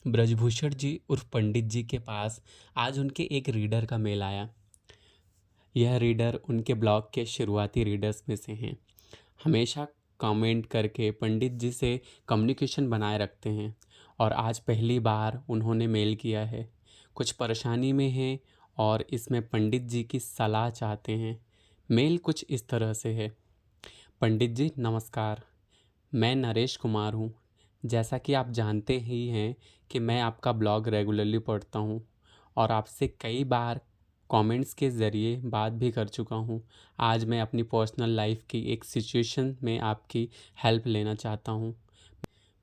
ब्रजभूषण जी उर्फ पंडित जी के पास आज उनके एक रीडर का मेल आया। यह रीडर उनके ब्लॉग के शुरुआती रीडर्स में से हैं। हमेशा कमेंट करके पंडित जी से कम्युनिकेशन बनाए रखते हैं और आज पहली बार उन्होंने मेल किया है। कुछ परेशानी में हैं और इसमें पंडित जी की सलाह चाहते हैं। मेल कुछ इस तरह से है। पंडित जी नमस्कार, मैं नरेश कुमार हूँ। जैसा कि आप जानते ही हैं कि मैं आपका ब्लॉग रेगुलरली पढ़ता हूँ और आपसे कई बार कमेंट्स के ज़रिए बात भी कर चुका हूँ। आज मैं अपनी पर्सनल लाइफ की एक सिचुएशन में आपकी हेल्प लेना चाहता हूँ।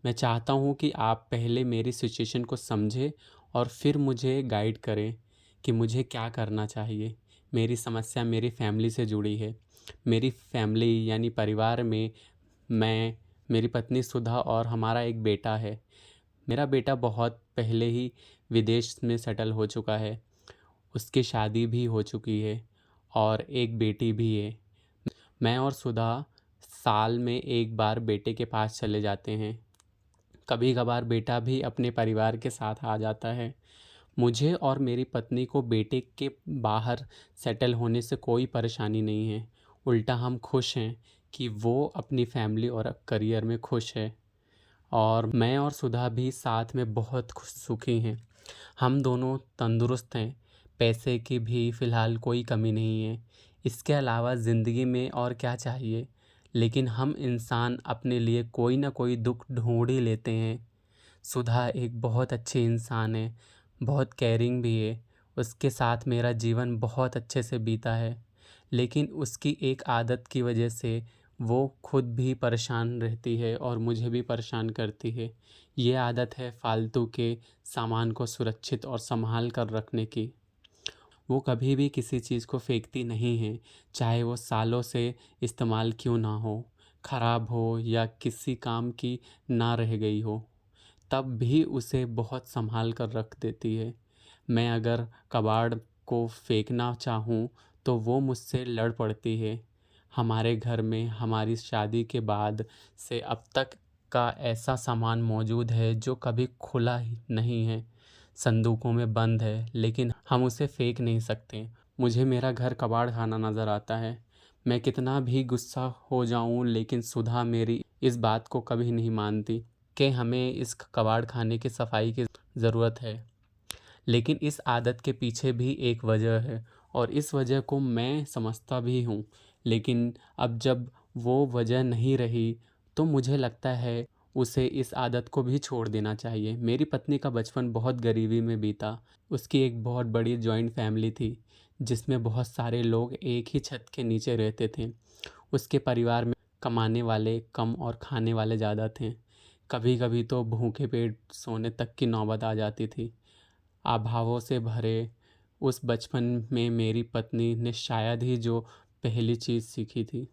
मैं चाहता हूँ कि आप पहले मेरी सिचुएशन को समझें और फिर मुझे गाइड करें कि मुझे क्या करना चाहिए। मेरी समस्या मेरी फैमिली से जुड़ी है। मेरी फैमिली यानी परिवार में मैं, मेरी पत्नी सुधा और हमारा एक बेटा है। मेरा बेटा बहुत पहले ही विदेश में सेटल हो चुका है। उसकी शादी भी हो चुकी है और एक बेटी भी है। मैं और सुधा साल में एक बार बेटे के पास चले जाते हैं। कभी कभार बेटा भी अपने परिवार के साथ आ जाता है। मुझे और मेरी पत्नी को बेटे के बाहर सेटल होने से कोई परेशानी नहीं है। उल्टा हम खुश हैं कि वो अपनी फैमिली और करियर में खुश है और मैं और सुधा भी साथ में बहुत खुश सुखी हैं। हम दोनों तंदुरुस्त हैं। पैसे की भी फ़िलहाल कोई कमी नहीं है। इसके अलावा ज़िंदगी में और क्या चाहिए। लेकिन हम इंसान अपने लिए कोई ना कोई दुख ढूंढ ही लेते हैं। सुधा एक बहुत अच्छी इंसान है, बहुत केयरिंग भी है। उसके साथ मेरा जीवन बहुत अच्छे से बीता है। लेकिन उसकी एक आदत की वजह से वो खुद भी परेशान रहती है और मुझे भी परेशान करती है। ये आदत है फालतू के सामान को सुरक्षित और संभाल कर रखने की। वो कभी भी किसी चीज़ को फेंकती नहीं है, चाहे वो सालों से इस्तेमाल क्यों ना हो, ख़राब हो या किसी काम की ना रह गई हो, तब भी उसे बहुत संभाल कर रख देती है। मैं अगर कबाड़ को फेंकना चाहूँ तो वो मुझसे लड़ पड़ती है। हमारे घर में हमारी शादी के बाद से अब तक का ऐसा सामान मौजूद है जो कभी खुला ही नहीं है, संदूकों में बंद है, लेकिन हम उसे फेंक नहीं सकते। मुझे मेरा घर कबाड़ खाना नज़र आता है। मैं कितना भी गुस्सा हो जाऊं, लेकिन सुधा मेरी इस बात को कभी नहीं मानती कि हमें इस कबाड़ खाने की सफाई की ज़रूरत है। लेकिन इस आदत के पीछे भी एक वजह है और इस वजह को मैं समझता भी हूँ। लेकिन अब जब वो वजह नहीं रही तो मुझे लगता है उसे इस आदत को भी छोड़ देना चाहिए। मेरी पत्नी का बचपन बहुत गरीबी में बीता। उसकी एक बहुत बड़ी जॉइंट फैमिली थी जिसमें बहुत सारे लोग एक ही छत के नीचे रहते थे। उसके परिवार में कमाने वाले कम और खाने वाले ज़्यादा थे। कभी कभी तो भूखे पेट सोने तक की नौबत आ जाती थी। अभावों से भरे उस बचपन में मेरी पत्नी ने शायद ही जो पहली चीज़ सीखी थी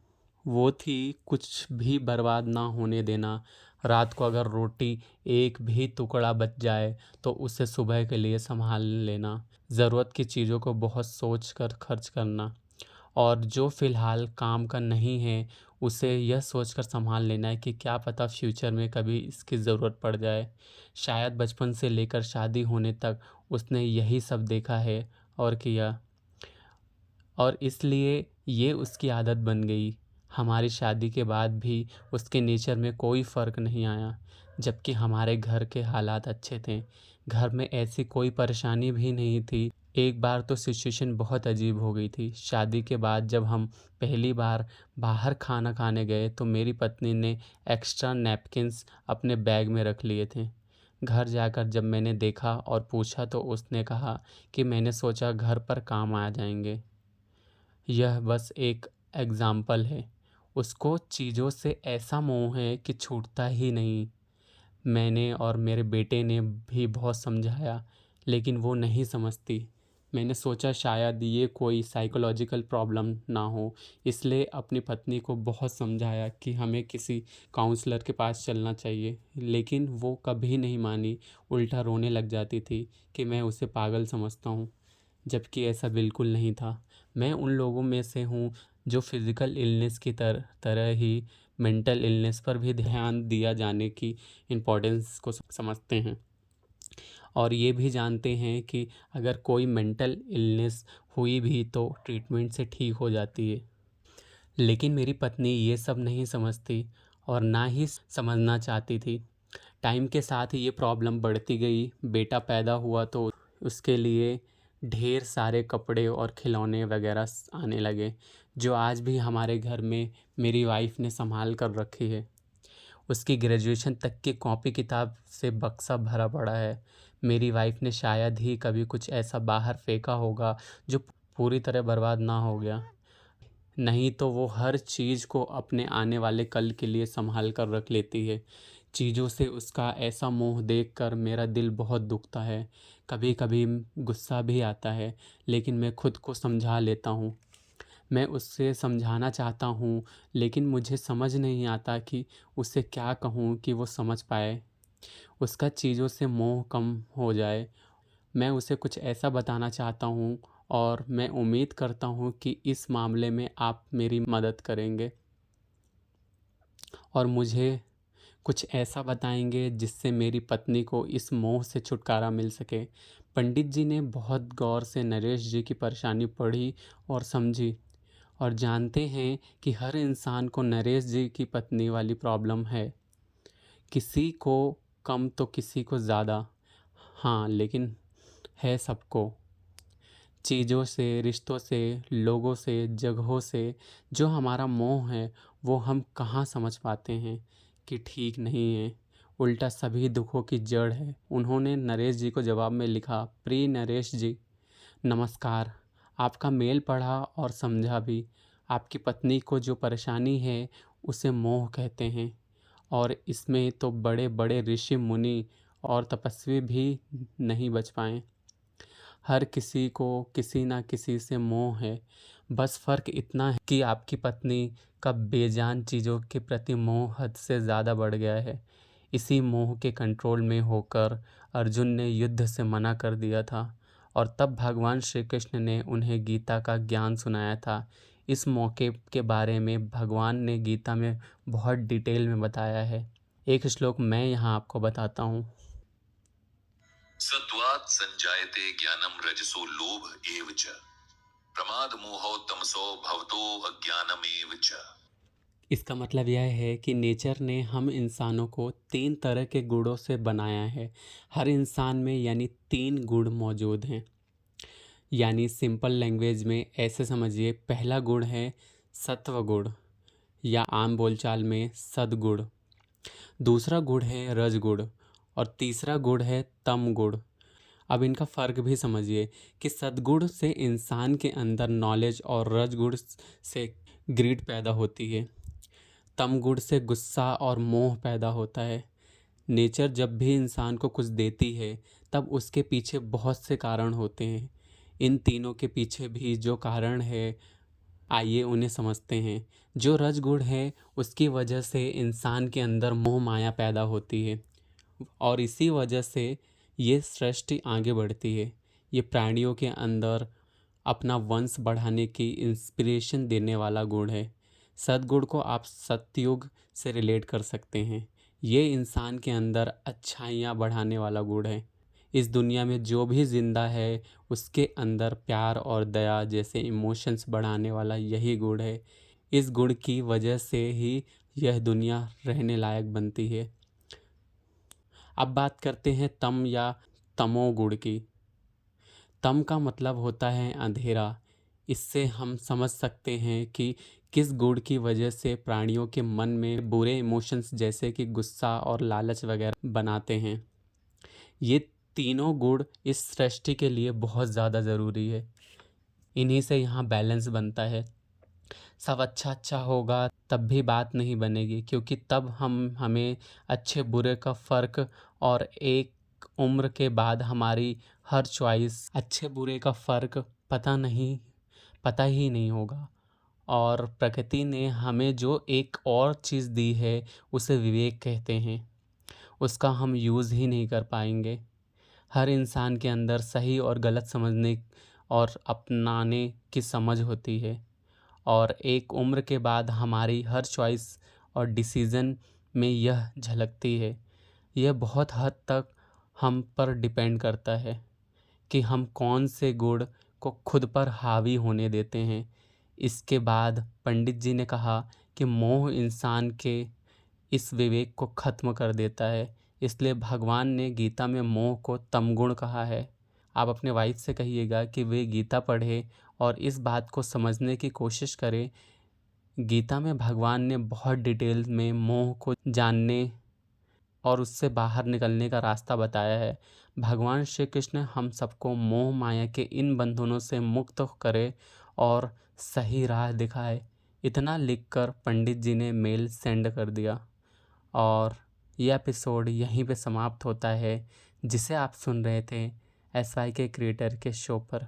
वो थी कुछ भी बर्बाद ना होने देना। रात को अगर रोटी एक भी टुकड़ा बच जाए तो उसे सुबह के लिए संभाल लेना। ज़रूरत की चीज़ों को बहुत सोच कर खर्च करना और जो फ़िलहाल काम का नहीं है उसे यह सोचकर संभाल लेना है कि क्या पता फ्यूचर में कभी इसकी ज़रूरत पड़ जाए। शायद बचपन से लेकर शादी होने तक उसने यही सब देखा है और किया, और इसलिए ये उसकी आदत बन गई। हमारी शादी के बाद भी उसके नेचर में कोई फ़र्क नहीं आया, जबकि हमारे घर के हालात अच्छे थे। घर में ऐसी कोई परेशानी भी नहीं थी। एक बार तो सिचुएशन बहुत अजीब हो गई थी। शादी के बाद जब हम पहली बार बाहर खाना खाने गए तो मेरी पत्नी ने एक्स्ट्रा नैपकिन्स अपने बैग में रख लिए थे। घर जाकर जब मैंने देखा और पूछा तो उसने कहा कि मैंने सोचा घर पर काम आ जाएंगे। यह बस एक एग्ज़ाम्पल है। उसको चीज़ों से ऐसा मोह है कि छूटता ही नहीं। मैंने और मेरे बेटे ने भी बहुत समझाया लेकिन वो नहीं समझती। मैंने सोचा शायद ये कोई साइकोलॉजिकल प्रॉब्लम ना हो, इसलिए अपनी पत्नी को बहुत समझाया कि हमें किसी काउंसलर के पास चलना चाहिए, लेकिन वो कभी नहीं मानी। उल्टा रोने लग जाती थी कि मैं उसे पागल समझता हूँ, जबकि ऐसा बिल्कुल नहीं था। मैं उन लोगों में से हूँ जो फिज़िकल इलनेस की तरह ही मेंटल इलनेस पर भी ध्यान दिया जाने की इम्पोर्टेंस को समझते हैं। और ये भी जानते हैं कि अगर कोई मेंटल इलनेस हुई भी तो ट्रीटमेंट से ठीक हो जाती है। लेकिन मेरी पत्नी ये सब नहीं समझती और ना ही समझना चाहती थी। टाइम के साथ ये प्रॉब्लम बढ़ती गई। बेटा पैदा हुआ तो उसके लिए ढेर सारे कपड़े और खिलौने वगैरह आने लगे, जो आज भी हमारे घर में मेरी वाइफ ने संभाल कर रखी है। उसकी ग्रेजुएशन तक की कॉपी किताब से बक्सा भरा पड़ा है। मेरी वाइफ ने शायद ही कभी कुछ ऐसा बाहर फेंका होगा जो पूरी तरह बर्बाद ना हो गया। नहीं तो वो हर चीज़ को अपने आने वाले कल के लिए संभाल कर रख लेती है। चीज़ों से उसका ऐसा मोह देखकर मेरा दिल बहुत दुखता है। कभी कभी गुस्सा भी आता है, लेकिन मैं खुद को समझा लेता हूँ। मैं उससे समझाना चाहता हूँ, लेकिन मुझे समझ नहीं आता कि उसे क्या कहूँ कि वो समझ पाए, उसका चीज़ों से मोह कम हो जाए। मैं उसे कुछ ऐसा बताना चाहता हूँ और मैं उम्मीद करता हूँ कि इस मामले में आप मेरी मदद करेंगे और मुझे कुछ ऐसा बताएंगे जिससे मेरी पत्नी को इस मोह से छुटकारा मिल सके। पंडित जी ने बहुत गौर से नरेश जी की परेशानी पढ़ी और समझी, और जानते हैं कि हर इंसान को नरेश जी की पत्नी वाली प्रॉब्लम है। किसी को कम तो किसी को ज़्यादा, हाँ, लेकिन है सबको। चीज़ों से, रिश्तों से, लोगों से, जगहों से जो हमारा मोह है वो हम कहाँ समझ पाते हैं कि ठीक नहीं है। उल्टा सभी दुखों की जड़ है। उन्होंने नरेश जी को जवाब में लिखा, प्रिय नरेश जी, नमस्कार। आपका मेल पढ़ा और समझा भी। आपकी पत्नी को जो परेशानी है उसे मोह कहते हैं, और इसमें तो बड़े बड़े ऋषि मुनि और तपस्वी भी नहीं बच पाए। हर किसी को किसी ना किसी से मोह है। बस फ़र्क इतना है कि आपकी पत्नी का बेजान चीज़ों के प्रति मोह हद से ज़्यादा बढ़ गया है। इसी मोह के कंट्रोल में होकर अर्जुन ने युद्ध से मना कर दिया था, और तब भगवान श्री कृष्ण ने उन्हें गीता का ज्ञान सुनाया था। इस मौके के बारे में भगवान ने गीता में बहुत डिटेल में बताया है। एक श्लोक मैं यहाँ आपको बताता हूँ। सत्वात् संजायते ज्ञानम रजसो लोभ एव च प्रमाद मोहो तमसो भवतो अज्ञानमेव च। इसका मतलब यह है कि नेचर ने हम इंसानों को 3 तरह के गुणों से बनाया है। हर इंसान में यानी 3 गुण मौजूद हैं। यानी सिंपल लैंग्वेज में ऐसे समझिए, पहला गुण है सत्व गुण या आम बोलचाल में सद्गुण। दूसरा गुण है रजगुण और तीसरा गुण है तम गुण। अब इनका फ़र्क भी समझिए कि सद्गुण से इंसान के अंदर नॉलेज और रजगुण से ग्रीड पैदा होती है। तम गुण से गुस्सा और मोह पैदा होता है। नेचर जब भी इंसान को कुछ देती है तब उसके पीछे बहुत से कारण होते हैं। इन तीनों के पीछे भी जो कारण है, आइए उन्हें समझते हैं। जो रजगुण है उसकी वजह से इंसान के अंदर मोह माया पैदा होती है, और इसी वजह से ये सृष्टि आगे बढ़ती है। ये प्राणियों के अंदर अपना वंश बढ़ाने की इंस्पिरेशन देने वाला गुण है। सद्गुण को आप सतयुग से रिलेट कर सकते हैं। ये इंसान के अंदर अच्छाइयाँ बढ़ाने वाला गुण है। इस दुनिया में जो भी जिंदा है उसके अंदर प्यार और दया जैसे इमोशंस बढ़ाने वाला यही गुण है। इस गुण की वजह से ही यह दुनिया रहने लायक बनती है। अब बात करते हैं तम या तमोगुण की। तम का मतलब होता है अंधेरा। इससे हम समझ सकते हैं कि किस गुण की वजह से प्राणियों के मन में बुरे इमोशंस जैसे कि गुस्सा और लालच वगैरह बनाते हैं। ये तीनों गुण इस सृष्टि के लिए बहुत ज़्यादा ज़रूरी है। इन्हीं से यहाँ बैलेंस बनता है। सब अच्छा अच्छा होगा तब भी बात नहीं बनेगी, क्योंकि तब हमें अच्छे बुरे का फ़र्क, और एक उम्र के बाद हमारी हर चॉइस अच्छे बुरे का फ़र्क पता ही नहीं होगा। और प्रकृति ने हमें जो एक और चीज़ दी है उसे विवेक कहते हैं। उसका हम यूज़ ही नहीं कर पाएंगे। हर इंसान के अंदर सही और गलत समझने और अपनाने की समझ होती है, और एक उम्र के बाद हमारी हर चॉइस और डिसीज़न में यह झलकती है। यह बहुत हद तक हम पर डिपेंड करता है कि हम कौन से गुण को खुद पर हावी होने देते हैं। इसके बाद पंडित जी ने कहा कि मोह इंसान के इस विवेक को खत्म कर देता है, इसलिए भगवान ने गीता में मोह को तमगुण कहा है। आप अपने वाइफ से कहिएगा कि वे गीता पढ़े और इस बात को समझने की कोशिश करें। गीता में भगवान ने बहुत डिटेल में मोह को जानने और उससे बाहर निकलने का रास्ता बताया है। भगवान श्री कृष्ण हम सबको मोह माया के इन बंधनों से मुक्त करे और सही राह दिखाए। इतना लिखकर पंडित जी ने मेल सेंड कर दिया और यह एपिसोड यहीं पे समाप्त होता है, जिसे आप सुन रहे थे SYK क्रिएटर के शो पर।